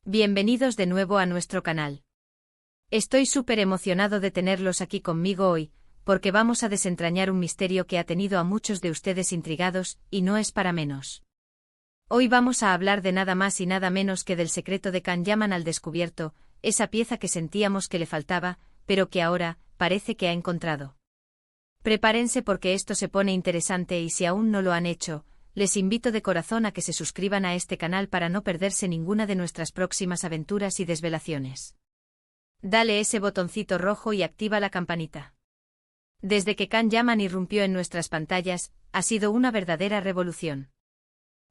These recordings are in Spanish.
Bienvenidos de nuevo a nuestro canal. Estoy súper emocionado de tenerlos aquí conmigo hoy, porque vamos a desentrañar un misterio que ha tenido a muchos de ustedes intrigados, y no es para menos. Hoy vamos a hablar de nada más y nada menos que del secreto de Can Yaman al descubierto, esa pieza que sentíamos que le faltaba, pero que ahora, parece que ha encontrado. Prepárense porque esto se pone interesante y si aún no lo han hecho, les invito de corazón a que se suscriban a este canal para no perderse ninguna de nuestras próximas aventuras y desvelaciones. Dale ese botoncito rojo y activa la campanita. Desde que Can Yaman irrumpió en nuestras pantallas, ha sido una verdadera revolución.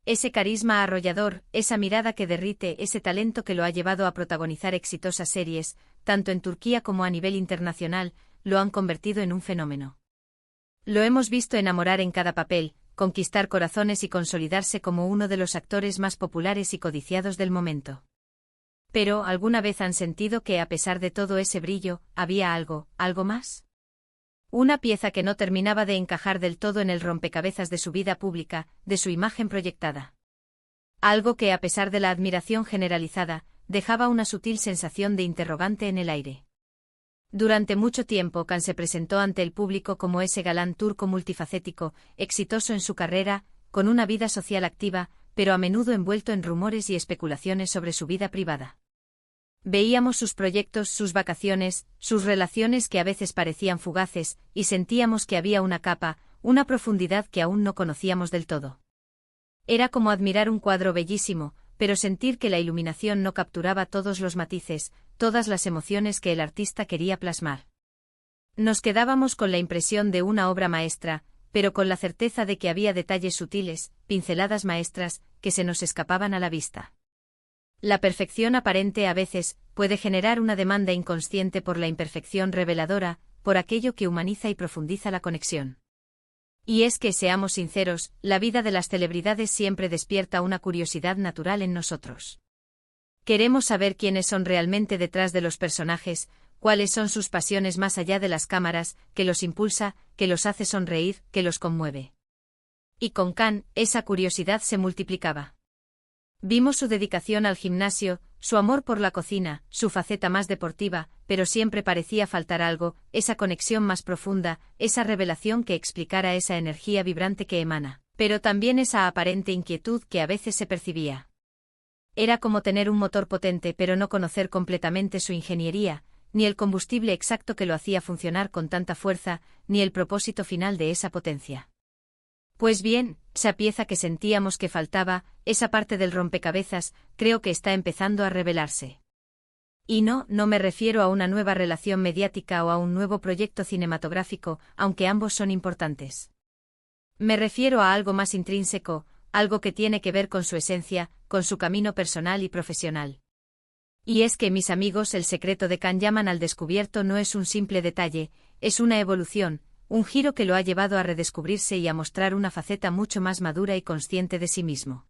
Ese carisma arrollador, esa mirada que derrite, ese talento que lo ha llevado a protagonizar exitosas series, tanto en Turquía como a nivel internacional, lo han convertido en un fenómeno. Lo hemos visto enamorar en cada papel, conquistar corazones y consolidarse como uno de los actores más populares y codiciados del momento. Pero, ¿alguna vez han sentido que a pesar de todo ese brillo, había algo más? Una pieza que no terminaba de encajar del todo en el rompecabezas de su vida pública, de su imagen proyectada. Algo que a pesar de la admiración generalizada, dejaba una sutil sensación de interrogante en el aire. Durante mucho tiempo Can se presentó ante el público como ese galán turco multifacético, exitoso en su carrera, con una vida social activa, pero a menudo envuelto en rumores y especulaciones sobre su vida privada. Veíamos sus proyectos, sus vacaciones, sus relaciones que a veces parecían fugaces, y sentíamos que había una capa, una profundidad que aún no conocíamos del todo. Era como admirar un cuadro bellísimo, pero sentir que la iluminación no capturaba todos los matices, todas las emociones que el artista quería plasmar. Nos quedábamos con la impresión de una obra maestra, pero con la certeza de que había detalles sutiles, pinceladas maestras, que se nos escapaban a la vista. La perfección aparente a veces puede generar una demanda inconsciente por la imperfección reveladora, por aquello que humaniza y profundiza la conexión. Y es que, seamos sinceros, la vida de las celebridades siempre despierta una curiosidad natural en nosotros. Queremos saber quiénes son realmente detrás de los personajes, cuáles son sus pasiones más allá de las cámaras, que los impulsa, que los hace sonreír, que los conmueve. Y con Can, esa curiosidad se multiplicaba. Vimos su dedicación al gimnasio, su amor por la cocina, su faceta más deportiva, pero siempre parecía faltar algo, esa conexión más profunda, esa revelación que explicara esa energía vibrante que emana, pero también esa aparente inquietud que a veces se percibía. Era como tener un motor potente pero no conocer completamente su ingeniería, ni el combustible exacto que lo hacía funcionar con tanta fuerza, ni el propósito final de esa potencia. Pues bien, esa pieza que sentíamos que faltaba, esa parte del rompecabezas, creo que está empezando a revelarse. Y no me refiero a una nueva relación mediática o a un nuevo proyecto cinematográfico, aunque ambos son importantes. Me refiero a algo más intrínseco, algo que tiene que ver con su esencia, con su camino personal y profesional. Y es que, mis amigos, el secreto de Can Yaman al descubierto no es un simple detalle, es una evolución, un giro que lo ha llevado a redescubrirse y a mostrar una faceta mucho más madura y consciente de sí mismo.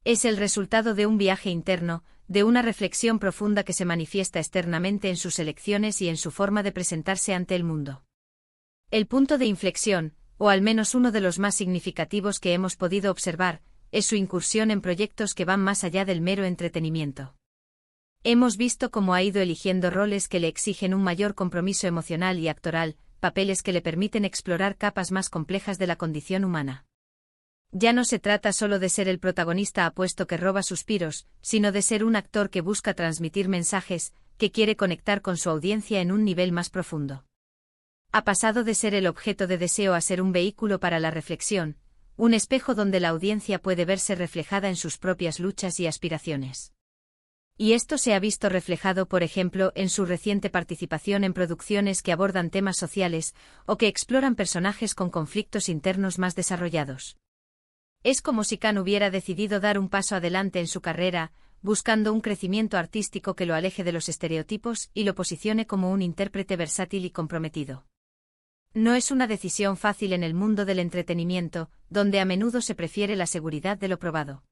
Es el resultado de un viaje interno, de una reflexión profunda que se manifiesta externamente en sus elecciones y en su forma de presentarse ante el mundo. El punto de inflexión, o al menos uno de los más significativos que hemos podido observar, es su incursión en proyectos que van más allá del mero entretenimiento. Hemos visto cómo ha ido eligiendo roles que le exigen un mayor compromiso emocional y actoral, papeles que le permiten explorar capas más complejas de la condición humana. Ya no se trata solo de ser el protagonista apuesto que roba suspiros, sino de ser un actor que busca transmitir mensajes, que quiere conectar con su audiencia en un nivel más profundo. Ha pasado de ser el objeto de deseo a ser un vehículo para la reflexión, un espejo donde la audiencia puede verse reflejada en sus propias luchas y aspiraciones. Y esto se ha visto reflejado, por ejemplo, en su reciente participación en producciones que abordan temas sociales, o que exploran personajes con conflictos internos más desarrollados. Es como si Can hubiera decidido dar un paso adelante en su carrera, buscando un crecimiento artístico que lo aleje de los estereotipos y lo posicione como un intérprete versátil y comprometido. No es una decisión fácil en el mundo del entretenimiento, donde a menudo se prefiere la seguridad de lo probado.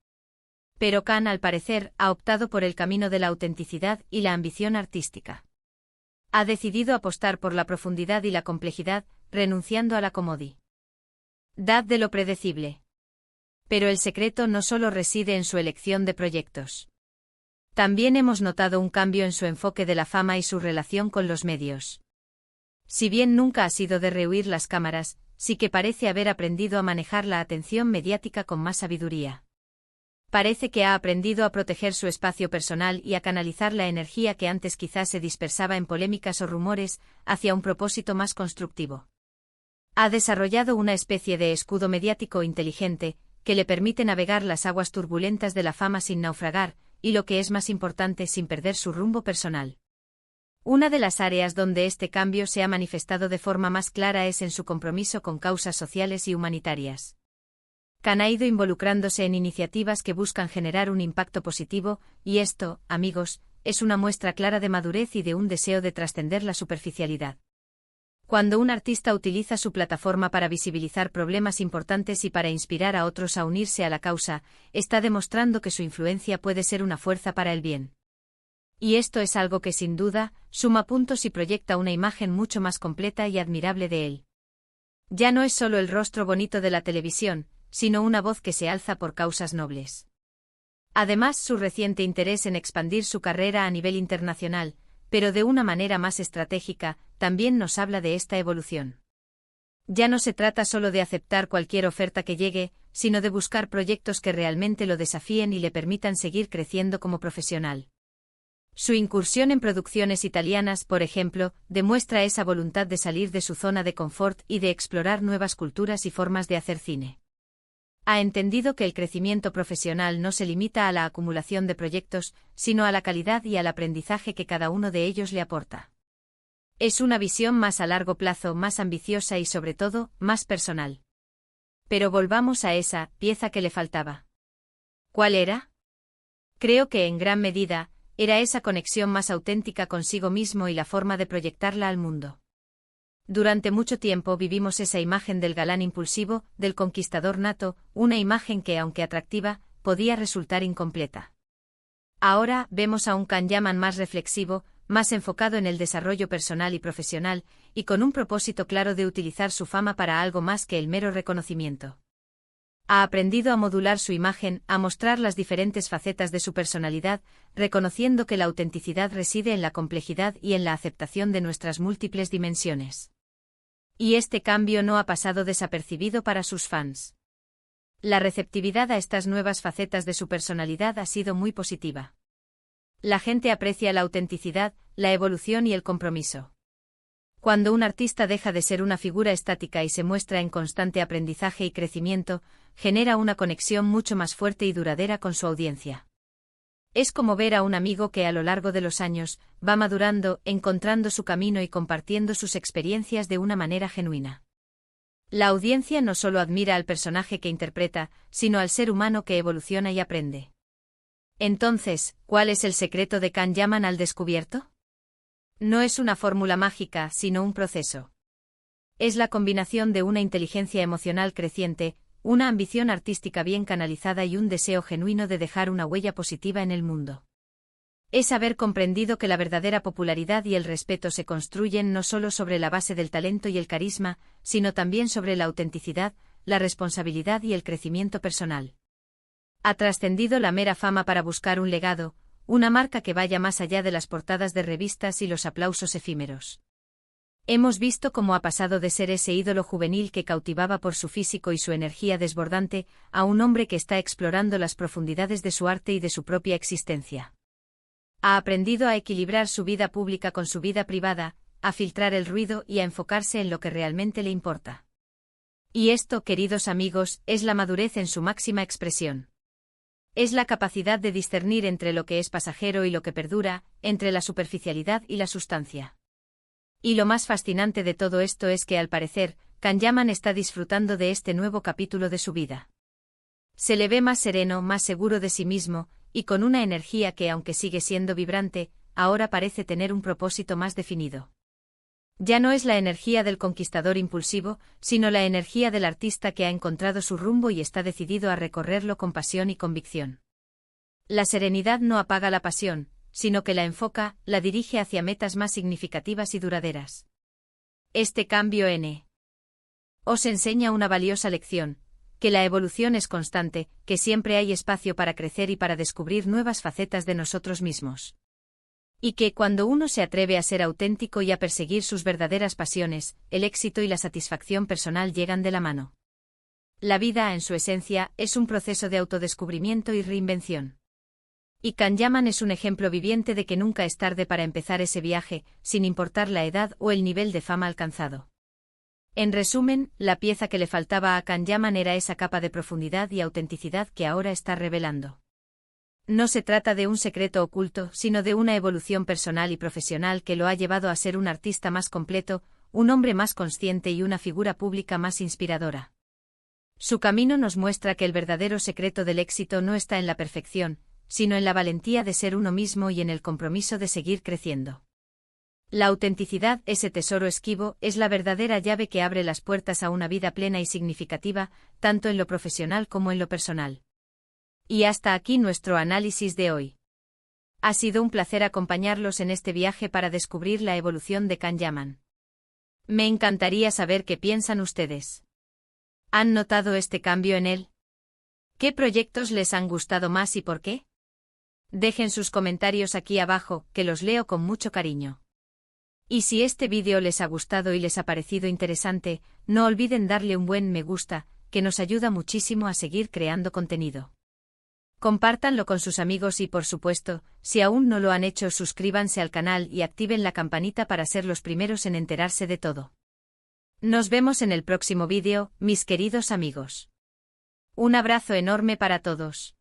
Pero Can, al parecer, ha optado por el camino de la autenticidad y la ambición artística. Ha decidido apostar por la profundidad y la complejidad, renunciando a la comodidad de lo predecible. Pero el secreto no solo reside en su elección de proyectos. También hemos notado un cambio en su enfoque de la fama y su relación con los medios. Si bien nunca ha sido de rehuir las cámaras, sí que parece haber aprendido a manejar la atención mediática con más sabiduría. Parece que ha aprendido a proteger su espacio personal y a canalizar la energía que antes quizás se dispersaba en polémicas o rumores, hacia un propósito más constructivo. Ha desarrollado una especie de escudo mediático inteligente, que le permite navegar las aguas turbulentas de la fama sin naufragar, y lo que es más importante, sin perder su rumbo personal. Una de las áreas donde este cambio se ha manifestado de forma más clara es en su compromiso con causas sociales y humanitarias. Khan ha ido involucrándose en iniciativas que buscan generar un impacto positivo, y esto, amigos, es una muestra clara de madurez y de un deseo de trascender la superficialidad. Cuando un artista utiliza su plataforma para visibilizar problemas importantes y para inspirar a otros a unirse a la causa, está demostrando que su influencia puede ser una fuerza para el bien. Y esto es algo que sin duda, suma puntos y proyecta una imagen mucho más completa y admirable de él. Ya no es solo el rostro bonito de la televisión, sino una voz que se alza por causas nobles. Además, su reciente interés en expandir su carrera a nivel internacional, pero de una manera más estratégica, también nos habla de esta evolución. Ya no se trata solo de aceptar cualquier oferta que llegue, sino de buscar proyectos que realmente lo desafíen y le permitan seguir creciendo como profesional. Su incursión en producciones italianas, por ejemplo, demuestra esa voluntad de salir de su zona de confort y de explorar nuevas culturas y formas de hacer cine. Ha entendido que el crecimiento profesional no se limita a la acumulación de proyectos, sino a la calidad y al aprendizaje que cada uno de ellos le aporta. Es una visión más a largo plazo, más ambiciosa y sobre todo, más personal. Pero volvamos a esa pieza que le faltaba. ¿Cuál era? Creo que en gran medida, era esa conexión más auténtica consigo mismo y la forma de proyectarla al mundo. Durante mucho tiempo vivimos esa imagen del galán impulsivo, del conquistador nato, una imagen que, aunque atractiva, podía resultar incompleta. Ahora vemos a un Khan Yaman más reflexivo, más enfocado en el desarrollo personal y profesional, y con un propósito claro de utilizar su fama para algo más que el mero reconocimiento. Ha aprendido a modular su imagen, a mostrar las diferentes facetas de su personalidad, reconociendo que la autenticidad reside en la complejidad y en la aceptación de nuestras múltiples dimensiones. Y este cambio no ha pasado desapercibido para sus fans. La receptividad a estas nuevas facetas de su personalidad ha sido muy positiva. La gente aprecia la autenticidad, la evolución y el compromiso. Cuando un artista deja de ser una figura estática y se muestra en constante aprendizaje y crecimiento, genera una conexión mucho más fuerte y duradera con su audiencia. Es como ver a un amigo que a lo largo de los años va madurando, encontrando su camino y compartiendo sus experiencias de una manera genuina. La audiencia no solo admira al personaje que interpreta, sino al ser humano que evoluciona y aprende. Entonces, ¿cuál es el secreto de Khan Yaman al descubierto? No es una fórmula mágica, sino un proceso. Es la combinación de una inteligencia emocional creciente, una ambición artística bien canalizada y un deseo genuino de dejar una huella positiva en el mundo. Es haber comprendido que la verdadera popularidad y el respeto se construyen no solo sobre la base del talento y el carisma, sino también sobre la autenticidad, la responsabilidad y el crecimiento personal. Ha trascendido la mera fama para buscar un legado, una marca que vaya más allá de las portadas de revistas y los aplausos efímeros. Hemos visto cómo ha pasado de ser ese ídolo juvenil que cautivaba por su físico y su energía desbordante, a un hombre que está explorando las profundidades de su arte y de su propia existencia. Ha aprendido a equilibrar su vida pública con su vida privada, a filtrar el ruido y a enfocarse en lo que realmente le importa. Y esto, queridos amigos, es la madurez en su máxima expresión. Es la capacidad de discernir entre lo que es pasajero y lo que perdura, entre la superficialidad y la sustancia. Y lo más fascinante de todo esto es que al parecer, Khan Yaman está disfrutando de este nuevo capítulo de su vida. Se le ve más sereno, más seguro de sí mismo, y con una energía que, aunque sigue siendo vibrante, ahora parece tener un propósito más definido. Ya no es la energía del conquistador impulsivo, sino la energía del artista que ha encontrado su rumbo y está decidido a recorrerlo con pasión y convicción. La serenidad no apaga la pasión, sino que la enfoca, la dirige hacia metas más significativas y duraderas. Este cambio os enseña una valiosa lección: que la evolución es constante, que siempre hay espacio para crecer y para descubrir nuevas facetas de nosotros mismos. Y que, cuando uno se atreve a ser auténtico y a perseguir sus verdaderas pasiones, el éxito y la satisfacción personal llegan de la mano. La vida, en su esencia, es un proceso de autodescubrimiento y reinvención. Y Can Yaman es un ejemplo viviente de que nunca es tarde para empezar ese viaje, sin importar la edad o el nivel de fama alcanzado. En resumen, la pieza que le faltaba a Can Yaman era esa capa de profundidad y autenticidad que ahora está revelando. No se trata de un secreto oculto, sino de una evolución personal y profesional que lo ha llevado a ser un artista más completo, un hombre más consciente y una figura pública más inspiradora. Su camino nos muestra que el verdadero secreto del éxito no está en la perfección, sino en la valentía de ser uno mismo y en el compromiso de seguir creciendo. La autenticidad, ese tesoro esquivo, es la verdadera llave que abre las puertas a una vida plena y significativa, tanto en lo profesional como en lo personal. Y hasta aquí nuestro análisis de hoy. Ha sido un placer acompañarlos en este viaje para descubrir la evolución de Can Yaman. Me encantaría saber qué piensan ustedes. ¿Han notado este cambio en él? ¿Qué proyectos les han gustado más y por qué? Dejen sus comentarios aquí abajo, que los leo con mucho cariño. Y si este vídeo les ha gustado y les ha parecido interesante, no olviden darle un buen me gusta, que nos ayuda muchísimo a seguir creando contenido. Compártanlo con sus amigos y, por supuesto, si aún no lo han hecho, suscríbanse al canal y activen la campanita para ser los primeros en enterarse de todo. Nos vemos en el próximo vídeo, mis queridos amigos. Un abrazo enorme para todos.